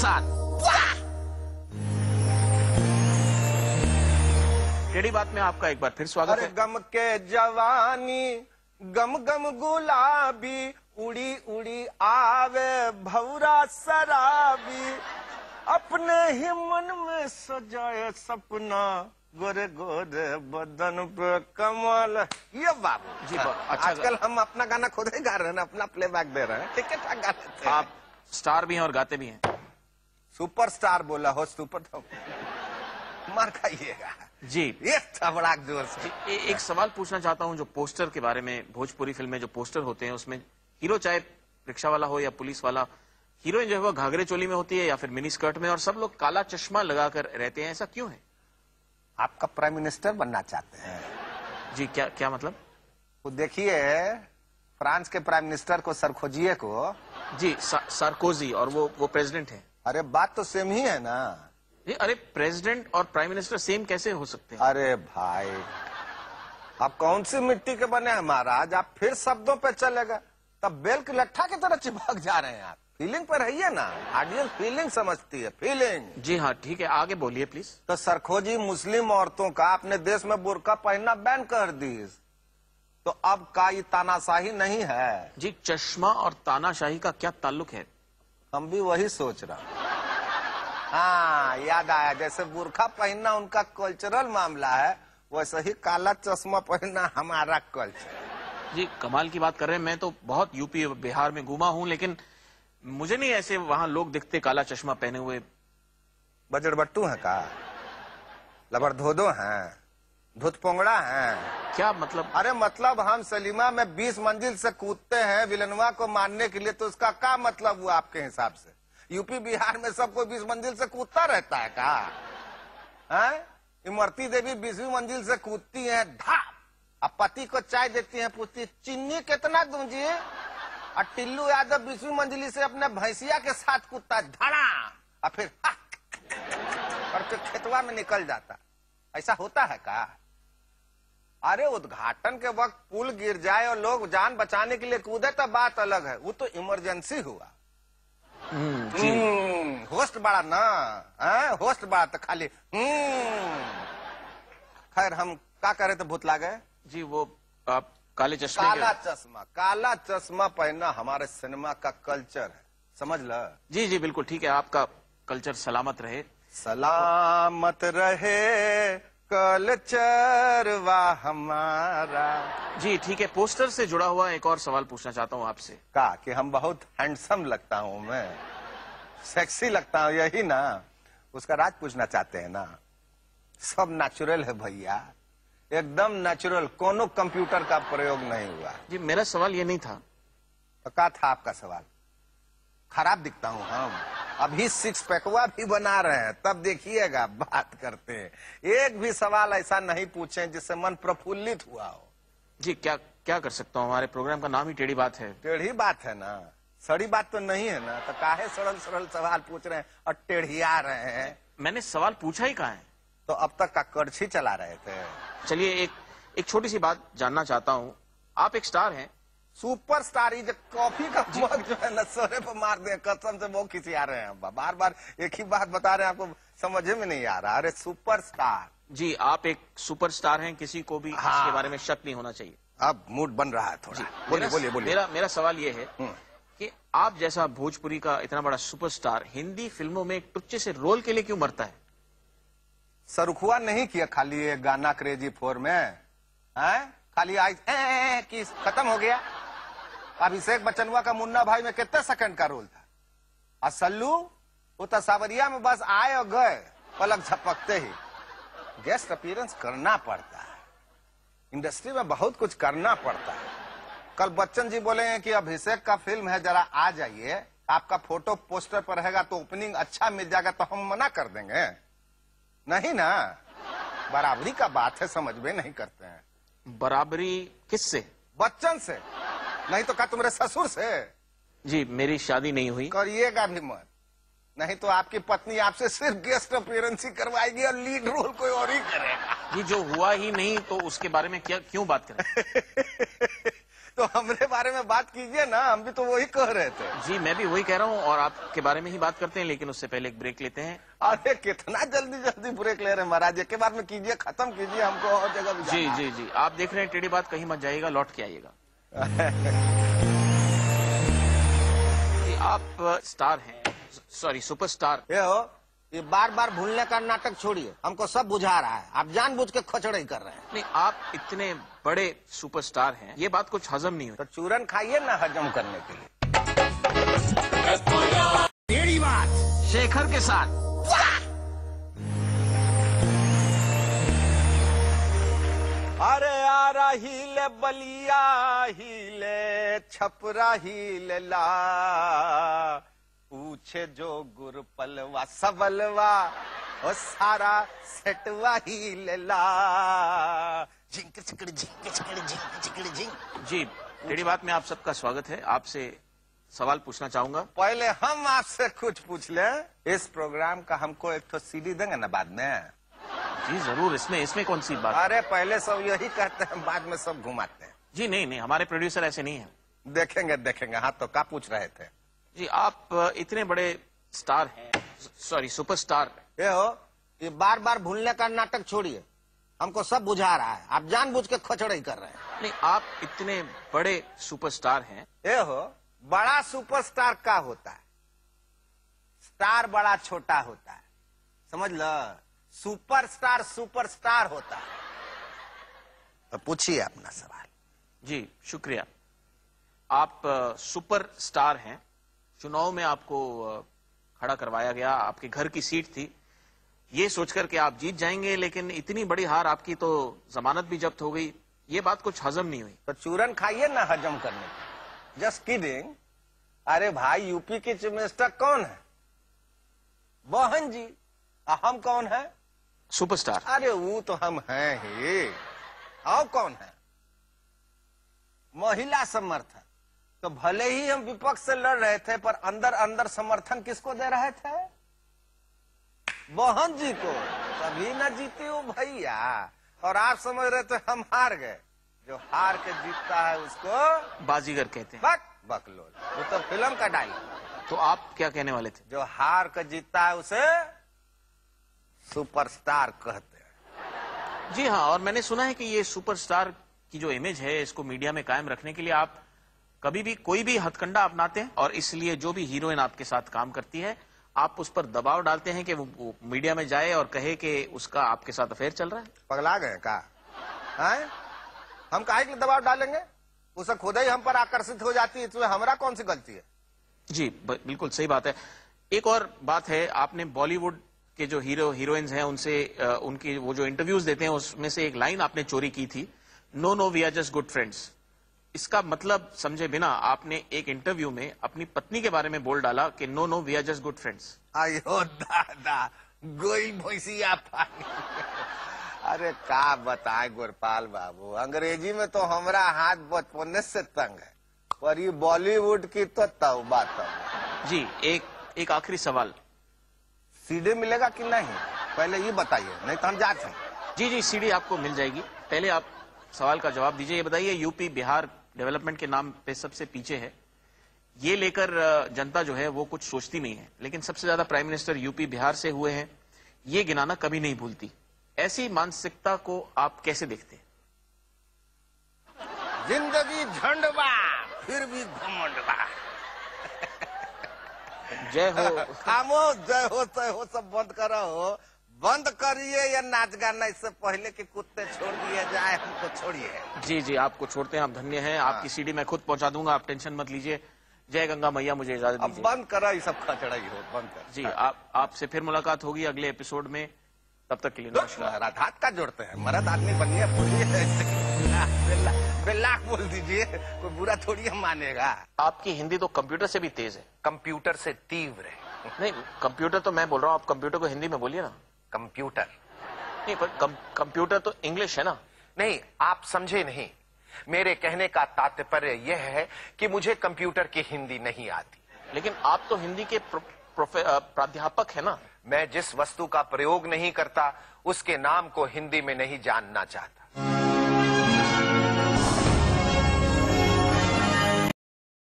साथ। टेढ़ी बात में आपका एक बार फिर स्वागत है। गम के जवानी गम गम गुलाबी उड़ी उड़ी आवे भौरा शराबी अपने ही मन में सजाए सपना गोरे गोरे बदन पे कमाल। ये बाबू जी अच्छा, आजकल हम अपना गाना खुद ही गा रहे हैं, अपना प्लेबैक दे रहे हैं, ठीक है ठाक गा लेते हैं। आप स्टार भी हैं और गाते भी हैं। सुपरस्टार बोला हो, सुपर तो मार खाइएगा जी। ये था बड़ा जोर से। एक सवाल पूछना चाहता हूं, जो पोस्टर के बारे में, भोजपुरी फिल्म में जो पोस्टर होते हैं उसमें हीरो चाहे रिक्शा वाला हो या पुलिस वाला, हीरोइन जो है वो घाघरे चोली में होती है या फिर मिनी स्कर्ट में, और सब लोग काला चश्मा लगाकर रहते हैं, ऐसा क्यों है? आपका प्राइम मिनिस्टर बनना चाहते हैं? जी क्या क्या मतलब? वो देखिए फ्रांस के प्राइम मिनिस्टर को, सरखोजिए को। जी सार्कोजी, और वो प्रेसिडेंट है। अरे बात तो सेम ही है ना। जी अरे प्रेसिडेंट और प्राइम मिनिस्टर सेम कैसे हो सकते हैं? अरे भाई आप कौन सी मिट्टी के बने हैं महाराज, आप फिर शब्दों पे चलेगा तब बेल की लट्ठा की तरह चिपक जा रहे हैं आप। फीलिंग पर रहिए ना, ऑडियंस फीलिंग समझती है, फीलिंग। जी हाँ ठीक है, आगे बोलिए प्लीज। तो सरखोजी मुस्लिम औरतों का अपने देश में बुर्का पहनना बैन कर दी, तो अब का ये तानाशाही नहीं है? जी चश्मा और तानाशाही का क्या ताल्लुक है? हम भी वही सोच रहा हूँ। हाँ याद आया, जैसे बुर्का पहनना उनका कल्चरल मामला है, वैसे ही काला चश्मा पहनना हमारा कल्चर। जी कमाल की बात कर रहे हैं। मैं तो बहुत यूपी बिहार में घूमा हूं, लेकिन मुझे नहीं ऐसे वहां लोग दिखते काला चश्मा पहने हुए। बजड़बट्टू है का? लबड़धोदो हैं? धुतपोंगड़ा हैं? क्या मतलब? अरे मतलब हम सलीमा में 20 मंजिल से कूदते हैं विलनवा को मारने के लिए, तो उसका क्या मतलब हुआ आपके हिसाब से? यूपी बिहार में सब कोई 20 मंजिल से कूदता रहता है का? हैं? इमरती देवी 20वीं मंजिल से कूदती हैं, धाप। अब पति को चाय देती हैं, पूछती चीनी कितना दूं जी? और टिल्लू यादव 20वीं मंजिली से अपने भैंसिया के साथ कूदता, धड़ा, और फिर करके खेतवा में निकल जाता। ऐसा होता है का? अरे उद्घाटन के वक्त पुल गिर जाए और लोग जान बचाने के लिए कूदे तो बात अलग है, वो तो इमरजेंसी हुआ। होस्ट बड़ा ना, होस्ट बड़ा तो खाली खैर हम क्या करे तो भूतला गए। जी वो आप काले चश्मे काला चश्मा पहनना हमारे सिनेमा का कल्चर है, समझ लो। जी जी बिल्कुल ठीक है, आपका कल्चर सलामत रहे। सलामत रहे कल्चर वाह हमारा। जी ठीक है, पोस्टर से जुड़ा हुआ एक और सवाल पूछना चाहता हूँ आपसे। का कि हम बहुत हैंडसम लगता हूँ, मैं सेक्सी लगता हूँ, यही ना? उसका राज पूछना चाहते हैं ना? सब नेचुरल है भैया, एकदम नेचुरल, कोनो कंप्यूटर का प्रयोग नहीं हुआ। जी मेरा सवाल ये नहीं था। तो क्या था आपका सवाल? खराब दिखता हूँ हम? अभी 6 पैकवा भी बना रहे हैं, तब देखिएगा बात करते हैं। एक भी सवाल ऐसा नहीं पूछे जिससे मन प्रफुल्लित हुआ हो। जी क्या क्या कर सकता हूँ, हमारे प्रोग्राम का नाम ही टेढ़ी बात है। टेढ़ी बात है ना, सड़ी बात तो नहीं है ना, तो काहे सरल सरल सवाल पूछ रहे हैं और टेढ़िया रहे हैं? मैंने सवाल पूछा ही कहाँ है? तो अब तक का कड़छी चला रहे थे। चलिए एक छोटी सी बात जानना चाहता हूँ। आप एक स्टार हैं, सुपरस्टार। ये जो कॉफी का मग जो है ना सोरे पर मार दे, कसम से बहुत खिसिया रहे हैं। बार बार एक ही बात बता रहे हैं, आपको समझ में नहीं आ रहा। अरे सुपरस्टार। जी आप एक सुपरस्टार हैं, किसी को भी इसके बारे में शक नहीं होना चाहिए। अब मूड बन रहा है थोड़ा। बोलिए बोलिए बोलिए। मेरा सवाल ये है कि आप जैसा भोजपुरी का इतना बड़ा सुपरस्टार हिंदी फिल्मों में एक टुच्चे से रोल के लिए क्यों मरता है? सरुखुआ नहीं किया खाली ये गाना क्रेजी 4 में, हैं? खाली आई कि खत्म हो गया। अभिषेक बच्चनवा का मुन्ना भाई में कितने सेकंड का रोल था? और सल्लू वो तो सावरिया में बस आए और गए पलक झपकते ही। गेस्ट अपीयरेंस करना पड़ता है, इंडस्ट्री में बहुत कुछ करना पड़ता है। कल बच्चन जी बोले हैं कि अभिषेक का फिल्म है, जरा आ जाइए, आपका फोटो पोस्टर पर रहेगा तो ओपनिंग अच्छा मिल जाएगा। तो हम मना कर देंगे? नहीं ना, बराबरी का बात है, समझ में नहीं करते हैं। बराबरी किससे? बच्चन से, नहीं तो क्या तुम्हारे ससुर से? जी मेरी शादी नहीं हुई। करिएगा भी मत, नहीं तो आपकी पत्नी आपसे सिर्फ गेस्ट अपीयरेंस ही करवाएगी और लीड रोल कोई और ही करेगा। जी जो हुआ ही नहीं तो उसके बारे में क्या क्यों बात करें? तो हमरे बारे में बात कीजिए ना, हम भी तो वही कह रहे थे। जी मैं भी वही कह रहा हूँ और आपके बारे में ही बात करते हैं, लेकिन उससे पहले एक ब्रेक लेते हैं। अरे कितना जल्दी जल्दी ब्रेक ले रहे हैं महाराज, एक के बाद में कीजिए, खत्म कीजिए, हमको और जगह भी जी जाना है। जी जी, आप देख रहे हैं टेढ़ी बात, कहीं मत जाइएगा, लौट के आइएगा। आप स्टार हैं, सॉरी सुपरस्टार। ये हो, ये बार बार भूलने का नाटक छोड़िए, हमको सब बुझा रहा है, आप जानबूझ के खचड़े कर रहे हैं। नहीं, आप इतने बड़े सुपरस्टार हैं, ये बात कुछ हजम नहीं हुई। तो चूरन खाइए ना हजम करने के लिए। टेढ़ी बात शेखर के साथ। अरे यारा हिले बलिया हिले छपरा हिले ला, पूछे जो गुरपलवा सबलवा ओ सारा सेटवा हिले ला। झिंक चिकड़ी झिंक चिकड़ी झिंक चिकड़ी झिंक। जी टेढ़ी बात में आप सबका स्वागत है। आपसे सवाल पूछना चाहूंगा। पहले हम आपसे कुछ पूछ लें, इस प्रोग्राम का हमको एक तो सीडी देंगे ना बाद में? जी जरूर, इसमें कौन सी बात? अरे पहले सब यही कहते हैं, बाद में सब घुमाते हैं। जी नहीं, हमारे प्रोड्यूसर ऐसे नहीं है। देखेंगे देखेंगे। हाँ तो क्या पूछ रहे थे? जी आप इतने बड़े स्टार हैं, सॉरी सुपरस्टार। ये हो, ये बार बार भूलने का नाटक छोड़िए, हमको सब बुझा रहा है, आप जानबूझ के खचड़े कर रहे हैं। नहीं, आप इतने बड़े सुपरस्टार हैं। ये हो, बड़ा सुपरस्टार क्या होता है? स्टार बड़ा छोटा होता है, समझ लो। सुपरस्टार होता है। तो पूछिए अपना सवाल। जी शुक्रिया। आप सुपरस्टार हैं। चुनाव में आपको खड़ा करवाया गया, आपके घर की सीट थी, ये सोचकर के आप जीत जाएंगे, लेकिन इतनी बड़ी हार आपकी तो जमानत भी जब्त हो गई। ये बात कुछ हजम नहीं हुई। तो चूरन खाइए ना हजम करने के। Just kidding. अरे भाई, यूपी के चीफ मिनिस्टर कौन है? मोहन जी। हम कौन है? सुपरस्टार। अरे वो तो हम हैं ही। और कौन है? महिला समर्थन। तो भले ही हम विपक्ष से लड़ रहे थे, पर अंदर अंदर समर्थन किसको दे रहे थे? मोहन जी को। तभी न जीते हो भैया। और आप समझ रहे थे हम हार गए। जो हार के जीतता है उसको बाजीगर कहते हैं। बकलोल, वो तो फिल्म का डायलॉग। तो आप क्या कहने वाले थे? जो हार के जीतता है उसे सुपरस्टार कहते हैं। जी हाँ, और मैंने सुना है कि ये सुपरस्टार की जो इमेज है, इसको मीडिया में कायम रखने के लिए आप कभी भी कोई भी हथकंडा अपनाते हैं, और इसलिए जो भी हीरोइन आपके साथ काम करती है, आप उस पर दबाव डालते हैं कि वो मीडिया में जाए और कहे कि उसका आपके साथ अफेयर चल रहा है। पगला गए का? हम काहे के लिए दबाव डालेंगे? उसे खुद ही हम पर आकर्षित हो जाती है, इसमें हमारा कौन सी गलती है? जी बिल्कुल सही बात है। एक और बात है, आपने बॉलीवुड के जो हीरोइंस हैं उनसे उनकी वो जो इंटरव्यूज देते हैं उसमें से एक लाइन आपने चोरी की थी, no we are just good friends. इसका मतलब समझे बिना आपने एक इंटरव्यू में अपनी पत्नी के बारे में बोल डाला कि no we are just good friends. आयो दादा, गोई भैंसिया पानी। अरे का बताए गोरपाल बाबू, अंग्रेजी में तो हमारा हाथ बचपन से तंग है, पर ये बॉलीवुड की तो तौबा तौबा। जी एक आखिरी सवाल। सीडी मिलेगा कि नहीं, पहले ये बताइए, नहीं तो हम जाते हैं। जी सीडी आपको मिल जाएगी। पहले आप सवाल का जवाब दीजिए। ये बताइए, यूपी बिहार डेवलपमेंट के नाम पे सबसे पीछे है, ये लेकर जनता जो है वो कुछ सोचती नहीं है, लेकिन सबसे ज्यादा प्राइम मिनिस्टर यूपी बिहार से हुए हैं, ये गिनाना कभी नहीं भूलती। ऐसी मानसिकता को आप कैसे देखते हैं? जिंदगी झंडवा फिर भी घमंडवा। जय हो। खामोश, जय हो तय हो सब बंद करो हो। बंद करिए या नाच गाना, इससे पहले कि कुत्ते छोड़ दिए जाए, हमको छोड़िए। जी आपको छोड़ते हैं, आप धन्य हैं। आपकी सीडी मैं खुद पहुंचा दूंगा, आप टेंशन मत लीजिए। जय गंगा मैया, मुझे इजाजत अब दीजिए। बंद करो, ये सब खचड़ा ही हो, बंद कर। जी आपसे फिर मुलाकात होगी अगले एपिसोड में, तब तक के लिए नमस्कार। हाथ का जोड़ते हैं, मर्द आदमी बनिए, बोलिए बेल्लाख बोल दीजिए, कोई बुरा थोड़ी हम मानेगा। आपकी हिंदी तो कंप्यूटर से भी तेज है। कंप्यूटर से तीव्र है। नहीं, कंप्यूटर तो मैं बोल रहा हूँ, आप कंप्यूटर को हिंदी में बोलिए ना। कंप्यूटर नहीं, पर कंप्यूटर तो इंग्लिश है ना। नहीं, आप समझे नहीं। मेरे कहने का तात्पर्य यह है कि मुझे कंप्यूटर की हिंदी नहीं आती। लेकिन आप तो हिंदी के प्राध्यापक है ना। मैं जिस वस्तु का प्रयोग नहीं करता उसके नाम को हिंदी में नहीं जानना चाहता।